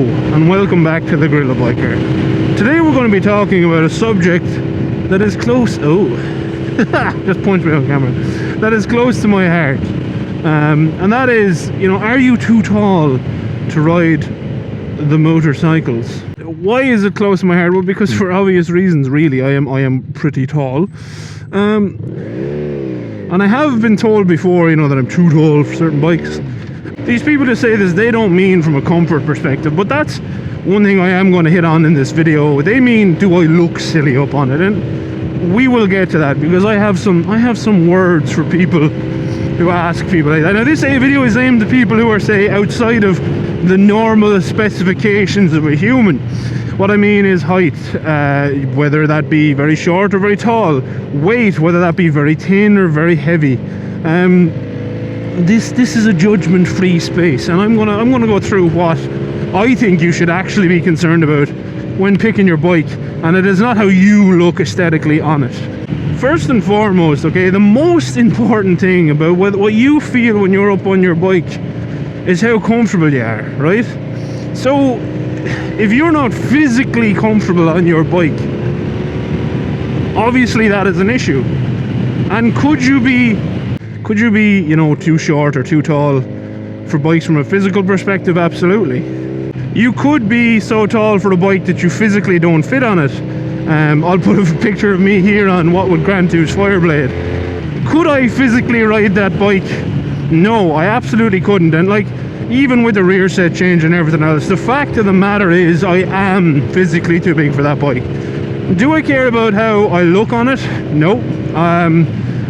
Hello and welcome back to the GorillaBiker. Today we're going to be talking about a subject that is close, just punch me on camera, that is close to my heart, and that is, are you too tall to ride the motorcycles? Why is it close to my heart? Well, because for obvious reasons, really. I am pretty tall, and I have been told before, that I'm too tall for certain bikes. These people that say this, they don't mean from a comfort perspective, but that's one thing I am going to hit on in this video. They mean, do I look silly up on it? And we will get to that, because I have some words for people who ask people like that. Now, this video is aimed at people who are, say, outside of the normal specifications of a human. What I mean is height, whether that be very short or very tall. Weight, whether that be very thin or very heavy. This is a judgment-free space, and I'm gonna go through what I think you should actually be concerned about when picking your bike, and it is not how you look aesthetically on it. First and foremost, okay, the most important thing about what you feel when you're up on your bike is how comfortable you are, right? So if you're not physically comfortable on your bike, obviously that is an issue. And could you be too short or too tall for bikes from a physical perspective? Absolutely. You could be so tall for a bike that you physically don't fit on it. I'll put a picture of me here on what would Grand Tour's Fireblade. Could I physically ride that bike? No, I absolutely couldn't. And even with the rear set change and everything else, the fact of the matter is I am physically too big for that bike. Do I care about how I look on it? No.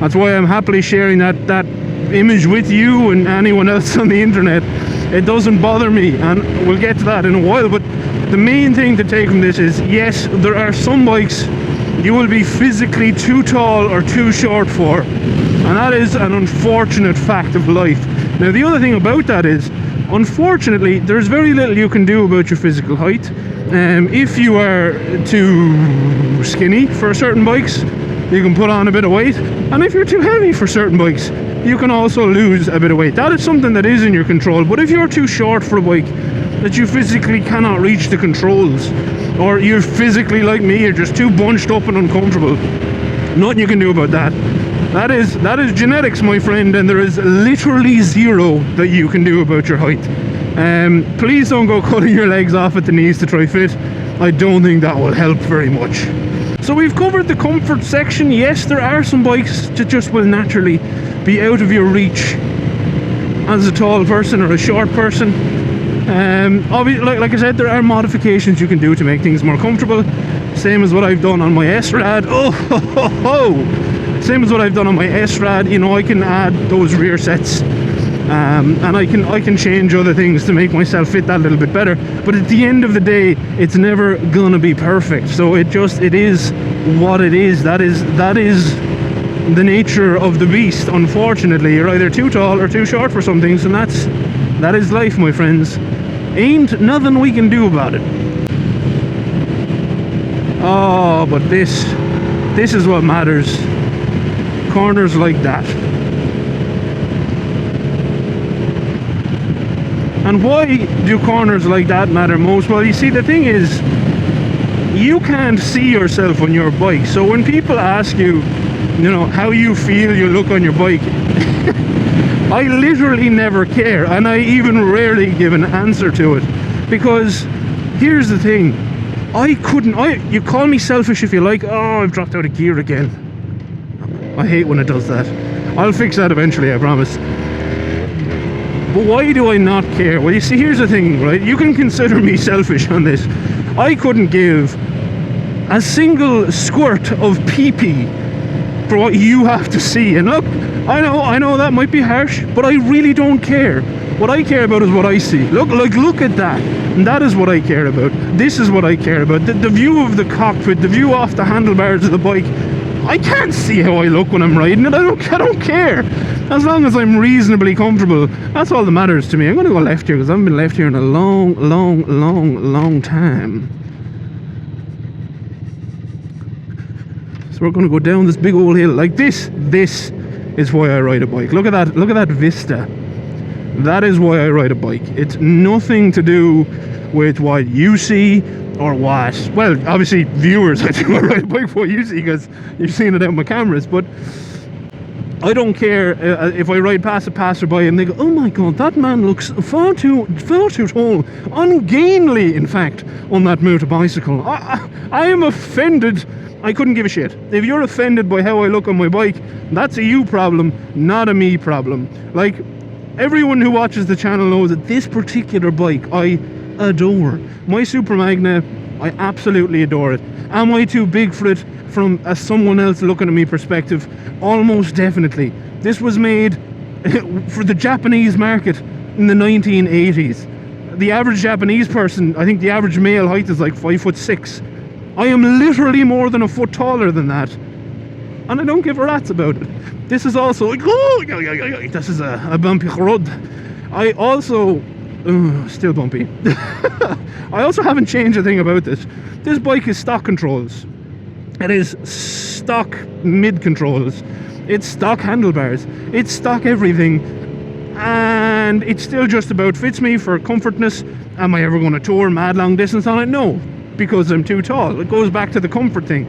That's why I'm happily sharing that image with you and anyone else on the internet. It doesn't bother me, and we'll get to that in a while. But the main thing to take from this is, yes, there are some bikes you will be physically too tall or too short for, and that is an unfortunate fact of life. Now, the other thing about that is, unfortunately, there's very little you can do about your physical height. If you are too skinny for certain bikes, you can put on a bit of weight, and if you're too heavy for certain bikes, you can also lose a bit of weight. That is something that is in your control. But if you're too short for a bike that you physically cannot reach the controls, or you're physically like me, you're just too bunched up and uncomfortable, nothing you can do about that. That is genetics, my friend, and there is literally zero that you can do about your height. Please don't go cutting your legs off at the knees to try fit. I don't think that will help very much. So we've covered the comfort section. Yes, there are some bikes that just will naturally be out of your reach as a tall person or a short person. Obviously, like I said, there are modifications you can do to make things more comfortable. Same as what I've done on my SRAD. Same as what I've done on my SRAD. I can add those rear sets, and I can change other things to make myself fit that a little bit better. But at the end of the day, it's never gonna be perfect. So it is what it is. That is the nature of the beast. Unfortunately, you're either too tall or too short for some things, and that is life, my friends. Ain't nothing we can do about it. Oh, but this is what matters. Corners like that. And why do corners like that matter most? Well, you see, the thing is, you can't see yourself on your bike. So when people ask you, how you feel you look on your bike, I literally never care, and I even rarely give an answer to it. Because here's the thing, you call me selfish if you like. Oh, I've dropped out of gear again. I hate when it does that. I'll fix that eventually, I promise. But why do I not care? Well, you see, here's the thing, right? You can consider me selfish on this. I couldn't give a single squirt of pee-pee for what you have to see. And look, I know that might be harsh, but I really don't care. What I care about is what I see. Look at that. And that is what I care about. This is what I care about. The view of the cockpit, the view off the handlebars of the bike. I can't see how I look when I'm riding it. I don't care. As long as I'm reasonably comfortable, that's all that matters to me. I'm going to go left here because I haven't been left here in a long time. So we're going to go down this big old hill like this. This is why I ride a bike. Look at that vista. That is why I ride a bike. It's nothing to do with what you see, or what, well, obviously viewers, I do ride a bike for what you see, because you've seen it out on my cameras, but I don't care if I ride past a passerby and they go, oh my god, that man looks far too tall, ungainly in fact, on that motorbicycle. I am offended. I couldn't give a shit. If you're offended by how I look on my bike, that's a you problem, not a me problem. Like, everyone who watches the channel knows that this particular bike I adore. My Super Magna, I absolutely adore it. Am I too big for it from a someone else looking at me perspective? Almost definitely. This was made for the Japanese market in the 1980s. The average Japanese person, I think the average male height is like 5'6". I am literally more than a foot taller than that, and I don't give a rat's about it. This is also like, oh, this is a bumpy road. I also still bumpy. I also haven't changed a thing about this. This bike is stock controls. It is stock mid controls. It's stock handlebars. It's stock everything, and it still just about fits me for comfortness. Am I ever going to tour mad long distance on it? No, because I'm too tall. It goes back to the comfort thing.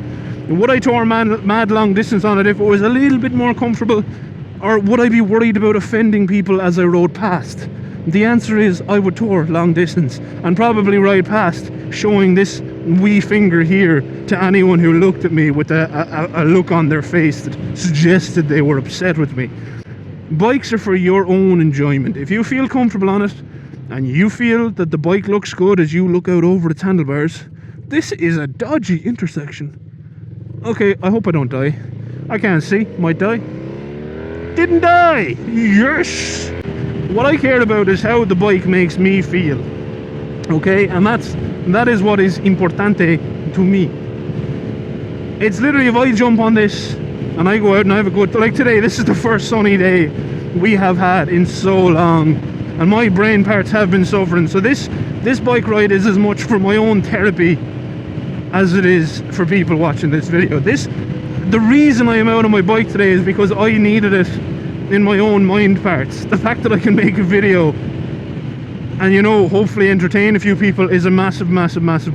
Would I tour mad long distance on it if it was a little bit more comfortable, or would I be worried about offending people as I rode past? The answer is I would tour long distance and probably ride past showing this wee finger here to anyone who looked at me with a look on their face that suggested they were upset with me. Bikes are for your own enjoyment. If you feel comfortable on it and you feel that the bike looks good as you look out over its handlebars, this is a dodgy intersection. Okay, I hope I don't die. I can't see. Might die. Didn't die! Yes! What I care about is how the bike makes me feel. Okay? And that is what is importante to me. It's literally, if I jump on this and I go out and I have a good, like today, this is the first sunny day we have had in so long, and my brain parts have been suffering. So this bike ride is as much for my own therapy as it is for people watching this video. The reason I am out on my bike today is because I needed it in my own mind parts. The fact that I can make a video and, you know, hopefully entertain a few people is a massive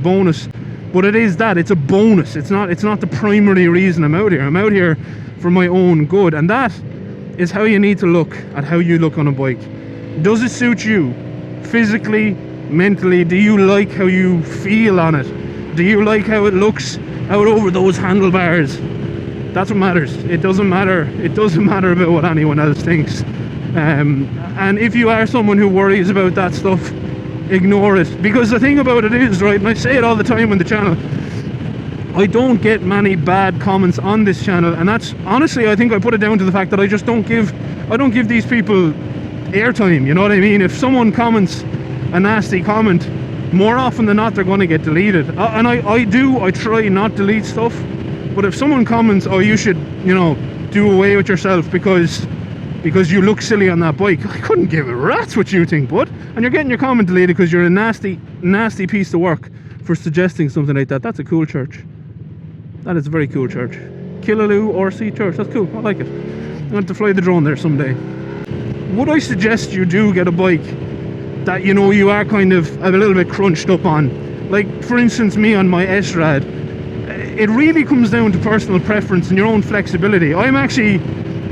bonus. But it is that, it's a bonus. It's not the primary reason I'm out here. I'm out here for my own good, and that is how you need to look at how you look on a bike. Does it suit you physically, mentally? Do you like how you feel on it? Do you like how it looks out over those handlebars? That's what matters. It doesn't matter about what anyone else thinks. And if you are someone who worries about that stuff, ignore it. Because the thing about it is, right, and I say it all the time on the channel, I don't get many bad comments on this channel, and that's honestly, I think I put it down to the fact that I don't give these people airtime, you know what I mean? If someone comments a nasty comment, more often than not they're going to get deleted. And I try not to delete stuff, but if someone comments, oh, you should, you know, do away with yourself because you look silly on that bike, I couldn't give a rat's what you think, bud. And you're getting your comment deleted because you're a nasty piece of work for suggesting something like that. That's a cool church. That is a very cool church. Killaloo RC Church, that's cool, I like it. I want to fly the drone there someday. Would I suggest you do get a bike that, you know, you are kind of a little bit crunched up on? Like, for instance, me on my SRAD. It really comes down to personal preference and your own flexibility. I'm actually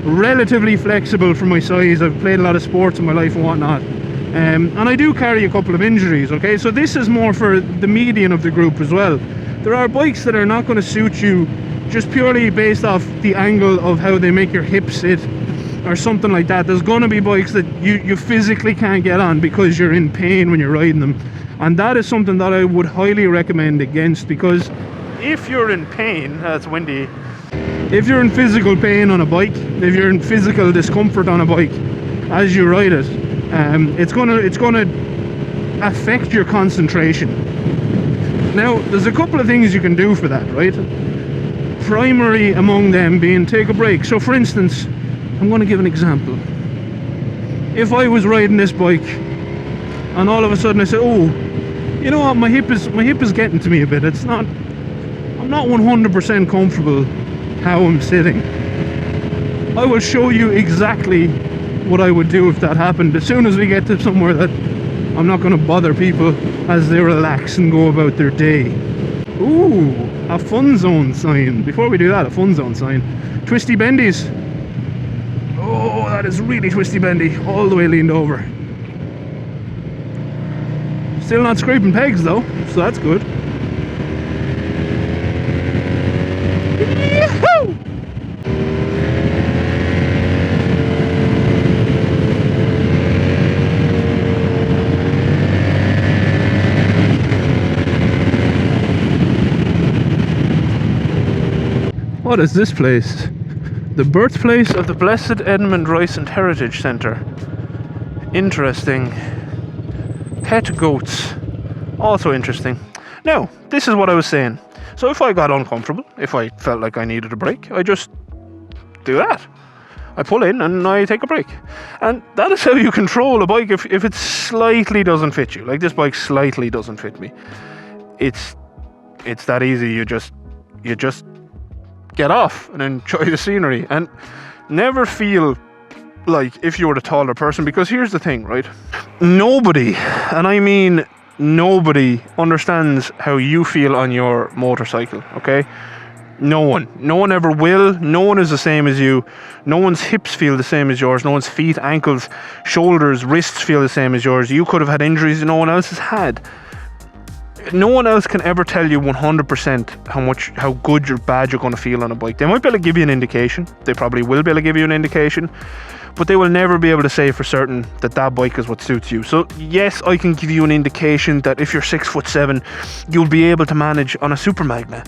relatively flexible for my size. I've played a lot of sports in my life and whatnot. And I do carry a couple of injuries, okay? So this is more for the median of the group as well. There are bikes that are not going to suit you just purely based off the angle of how they make your hips sit or something like that. There's going to be bikes that you physically can't get on because you're in pain when you're riding them. And that is something that I would highly recommend against, because if you're in pain, that's windy, if you're in physical pain on a bike, if you're in physical discomfort on a bike as you ride it, it's gonna affect your concentration. Now, there's a couple of things you can do for that, right? Primary among them being take a break. So for instance, I'm going to give an example. If I was riding this bike and all of a sudden I said, oh, you know what, my hip is getting to me a bit. I'm not 100% comfortable how I'm sitting. I will show you exactly what I would do if that happened as soon as we get to somewhere that I'm not going to bother people as they relax and go about their day. Ooh, a fun zone sign. Before we do that, a fun zone sign. Twisty bendies. Oh, that is really twisty bendy. All the way leaned over. Still not scraping pegs though, so that's good. Yahoo! What is this place? The birthplace of the Blessed Edmund Rice and Heritage Centre. Interesting. Pet goats. Also interesting. Now, this is what I was saying. So if I got uncomfortable, if I felt like I needed a break, I just do that. I pull in and I take a break. And that is how you control a bike if it slightly doesn't fit you. Like this bike slightly doesn't fit me. It's that easy. You just get off and enjoy the scenery. And never feel like if you were the taller person, because here's the thing, right? Nobody, and I mean nobody, understands how you feel on your motorcycle, okay? No one ever will. No one is the same as you. No one's hips feel the same as yours. No one's feet, ankles, shoulders, wrists feel the same as yours. You could have had injuries no one else has had. No one else can ever tell you 100% how good or bad you're going to feel on a bike. They might be able to give you an indication. They probably will be able to give you an indication, but they will never be able to say for certain that that bike is what suits you. So yes, I can give you an indication that if you're 6'7", you'll be able to manage on a Super Magna.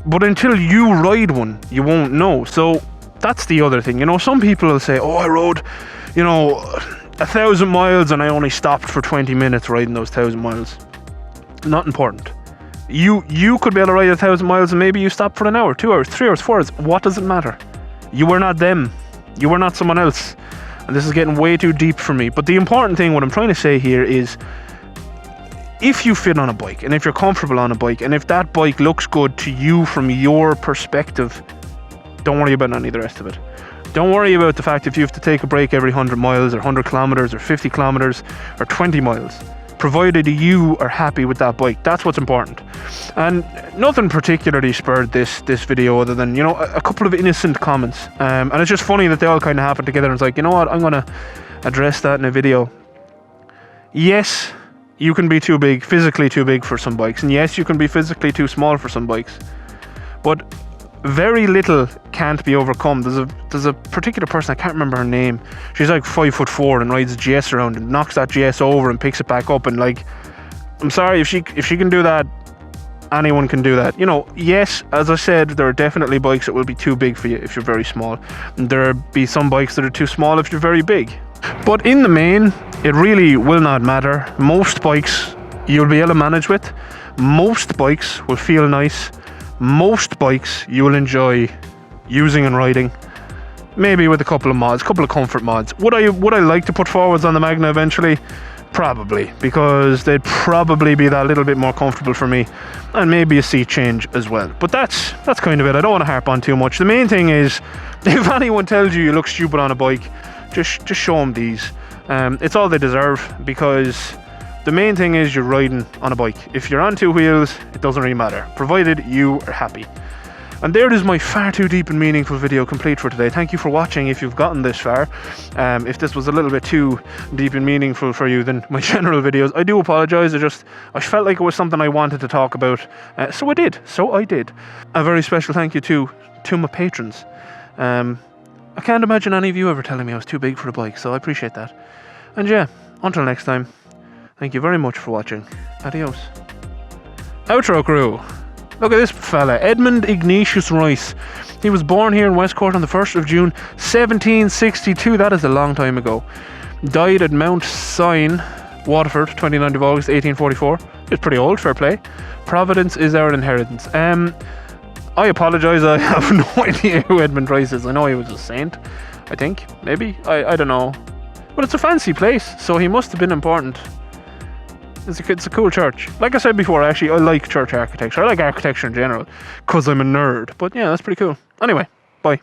But until you ride one, you won't know. So that's the other thing. You know, some people will say, oh, I rode, 1,000 miles and I only stopped for 20 minutes riding those 1,000 miles. Not important. You could be able to ride 1,000 miles and maybe you stop for an hour, 2 hours, 3 hours, 4 hours. What does it matter? You were not them. You were not someone else. And this is getting way too deep for me. But the important thing, what I'm trying to say here is, if you fit on a bike and if you're comfortable on a bike and if that bike looks good to you from your perspective, don't worry about any of the rest of it. Don't worry about the fact if you have to take a break every 100 miles or 100 kilometers or 50 kilometers or 20 miles. Provided you are happy with that bike, that's what's important. And nothing particularly spurred this video other than, a couple of innocent comments. And it's just funny that they all kind of happened together and it's like, you know what, I'm going to address that in a video. Yes, you can be too big, physically too big for some bikes. And yes, you can be physically too small for some bikes. But very little can't be overcome. There's a particular person, I can't remember her name. She's like 5'4" and rides a GS around and knocks that GS over and picks it back up. And like, I'm sorry, if she can do that, anyone can do that. Yes, as I said, there are definitely bikes that will be too big for you if you're very small. And there'll be some bikes that are too small if you're very big. But in the main, it really will not matter. Most bikes you'll be able to manage with. Most bikes will feel nice. Most bikes you will enjoy using and riding, maybe with a couple of mods, couple of comfort mods. Would I like to put forwards on the Magna eventually? Probably, because they'd probably be that little bit more comfortable for me, and maybe a seat change as well. But that's kind of it. I don't want to harp on too much. The main thing is, if anyone tells you look stupid on a bike, just show them these. It's all they deserve, because the main thing is you're riding on a bike. If you're on two wheels, it doesn't really matter, provided you are happy. And there is my far too deep and meaningful video complete for today. Thank you for watching if you've gotten this far. If this was a little bit too deep and meaningful for you than my general videos, I do apologise. I felt like it was something I wanted to talk about, so I did. A very special thank you to my patrons. I can't imagine any of you ever telling me I was too big for a bike, so I appreciate that. And yeah, until next time, thank you very much for watching. Adios. Outro crew. Look at this fella, Edmund Ignatius Rice. He was born here in Westcourt on the 1st of June, 1762. That is a long time ago. Died at Mount Sion, Waterford, 29th of August, 1844. It's pretty old, fair play. Providence is our inheritance. I apologise, I have no idea who Edmund Rice is. I know he was a saint, I think, maybe. I don't know. But it's a fancy place, so he must have been important. It's a cool church. Like I said before, actually, I like church architecture. I like architecture in general, because I'm a nerd. But yeah, that's pretty cool. Anyway, bye.